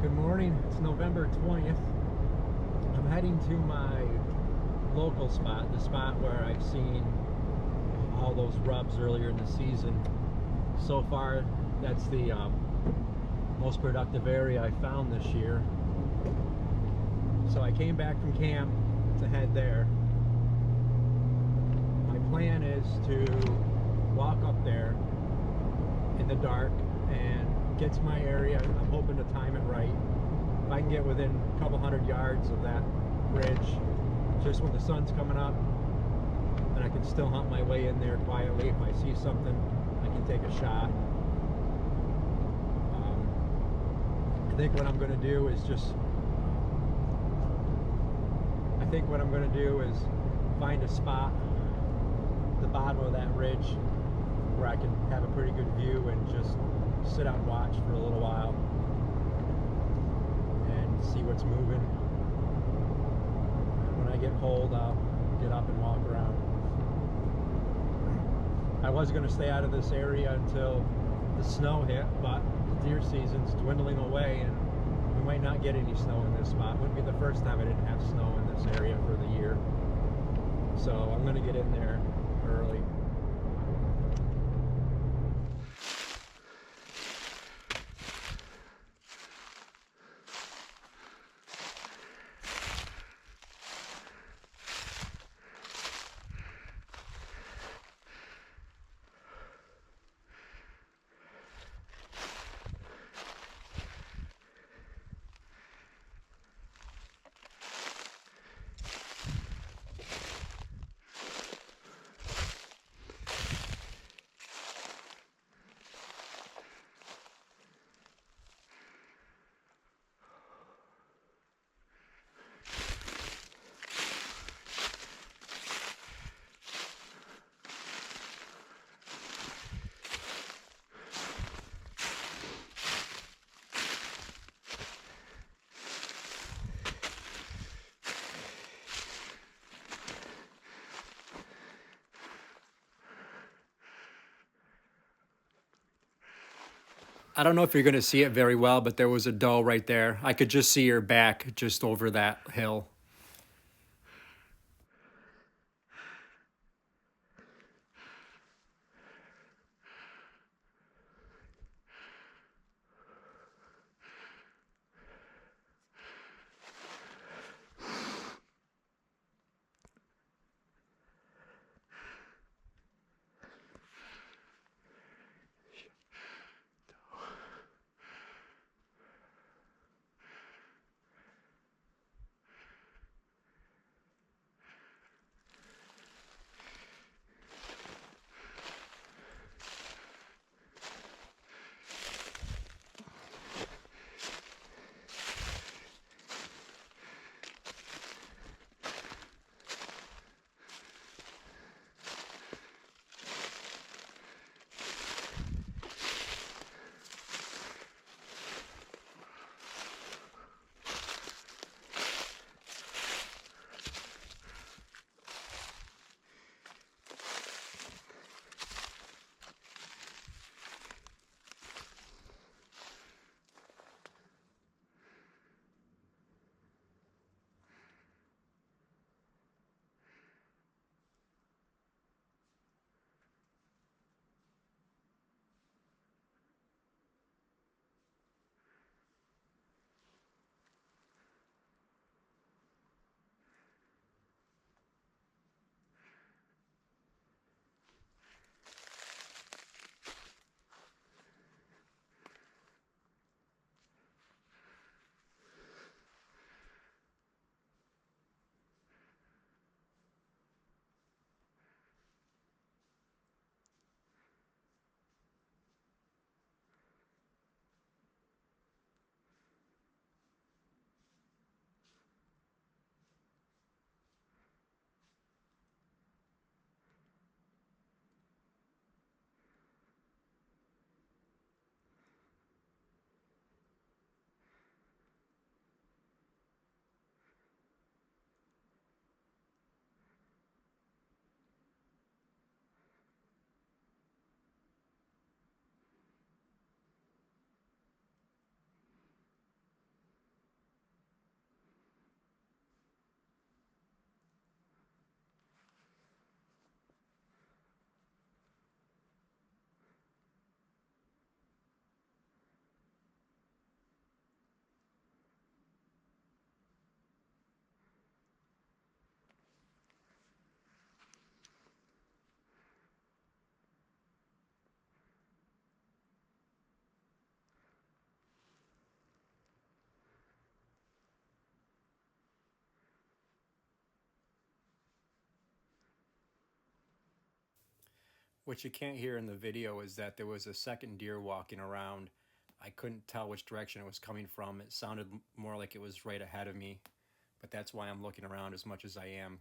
Good morning. It's November 20th. I'm heading to my local spot, the spot where I've seen all those rubs earlier in the season. So far, that's the most productive area I found this year. So I came back from camp to head there. My plan is to walk up there in the dark and get to my area. I'm hoping to time it right. If I can get within a couple hundred yards of that ridge just when the sun's coming up, then I can still hunt my way in there quietly. If I see something, I can take a shot. I think what I'm going to do is find a spot at the bottom of that ridge where I can have a pretty good view and just sit out and watch for a little while and see what's moving. When I get cold, I'll get up and walk around. I was going to stay out of this area until the snow hit, but the deer season's dwindling away and we might not get any snow in this spot. It wouldn't be the first time I didn't have snow in this area for the year. So I'm going to get in there early. I don't know if you're going to see it very well, but there was a doe right there. I could just see her back just over that hill. What you can't hear in the video is that there was a second deer walking around. I couldn't tell which direction it was coming from. It sounded more like it was right ahead of me, but that's why I'm looking around as much as I am.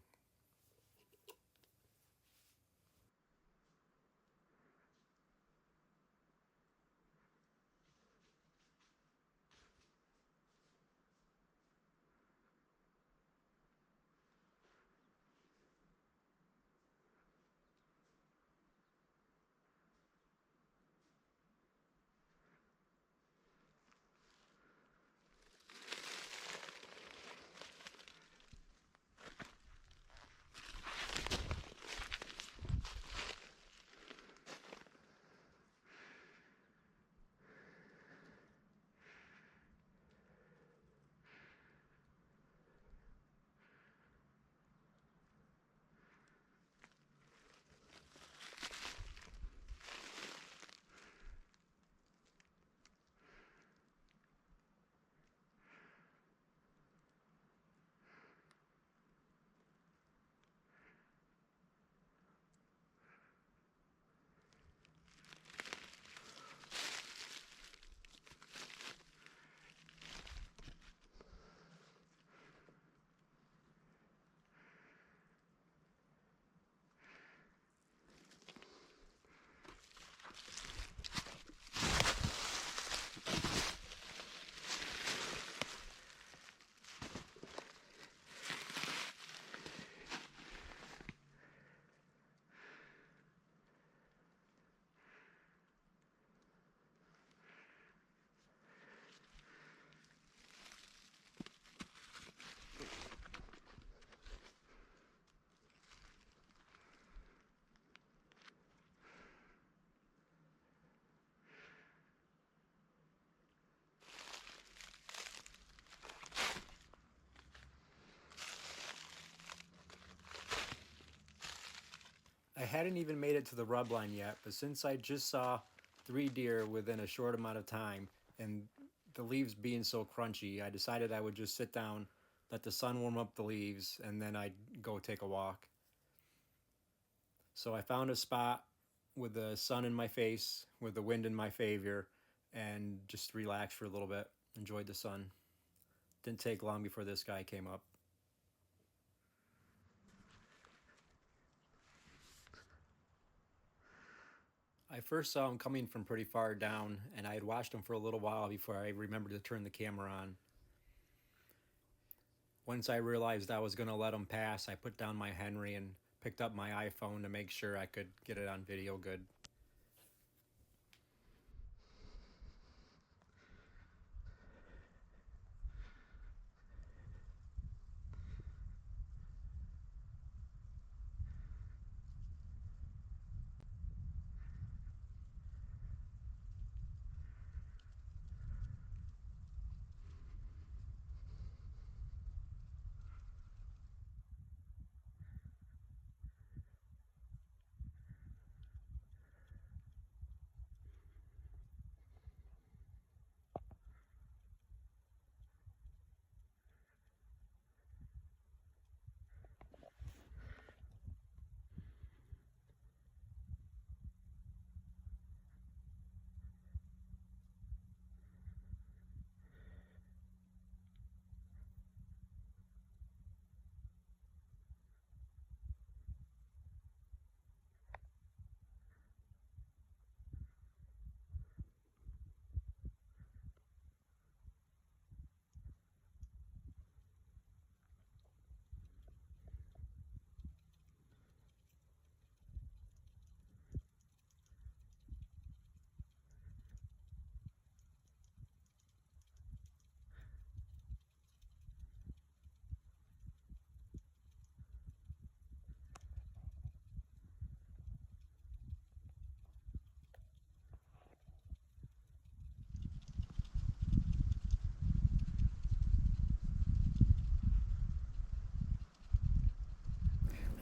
I hadn't even made it to the rub line yet, but since I just saw 3 deer within a short amount of time and the leaves being so crunchy, I decided I would just sit down, let the sun warm up the leaves, and then I'd go take a walk. So I found a spot with the sun in my face, with the wind in my favor, and just relaxed for a little bit, enjoyed the sun. Didn't take long before this guy came up. I first saw him coming from pretty far down, and I had watched him for a little while before I remembered to turn the camera on. Once I realized I was going to let him pass, I put down my Henry and picked up my iPhone to make sure I could get it on video good.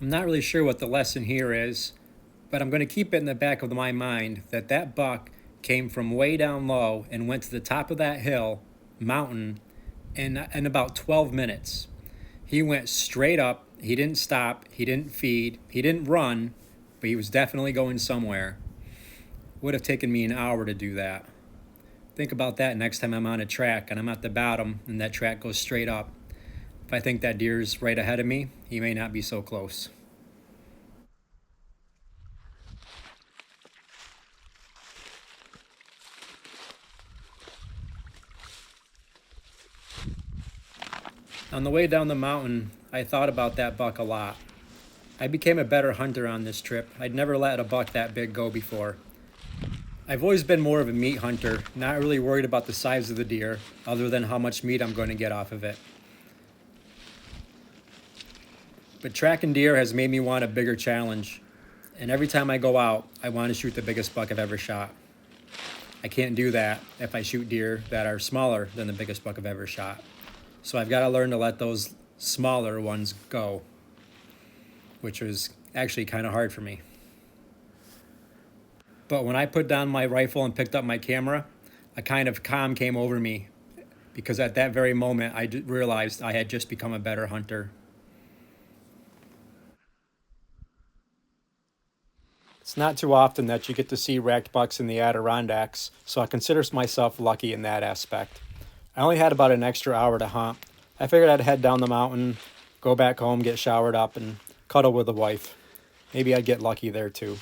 I'm not really sure what the lesson here is, but I'm going to keep it in the back of my mind that that buck came from way down low and went to the top of that hill, mountain, in about 12 minutes. He went straight up. He didn't stop. He didn't feed. He didn't run. but he was definitely going somewhere. Would have taken me an hour to do that. Think about that next time I'm on a track and I'm at the bottom and that track goes straight up. If I think that deer's right ahead of me, he may not be so close. On the way down the mountain, I thought about that buck a lot. I became a better hunter on this trip. I'd never let a buck that big go before. I've always been more of a meat hunter, not really worried about the size of the deer, other than how much meat I'm going to get off of it. But tracking deer has made me want a bigger challenge, and every time I go out, I want to shoot the biggest buck I've ever shot. I can't do that if I shoot deer that are smaller than the biggest buck I've ever shot. So I've got to learn to let those smaller ones go, which was actually kind of hard for me. But when I put down my rifle and picked up my camera, a kind of calm came over me because at that very moment I realized I had just become a better hunter. It's not too often that you get to see racked bucks in the Adirondacks, so I consider myself lucky in that aspect. I only had about an extra hour to hunt. I figured I'd head down the mountain, go back home, get showered up, and cuddle with the wife. Maybe I'd get lucky there too.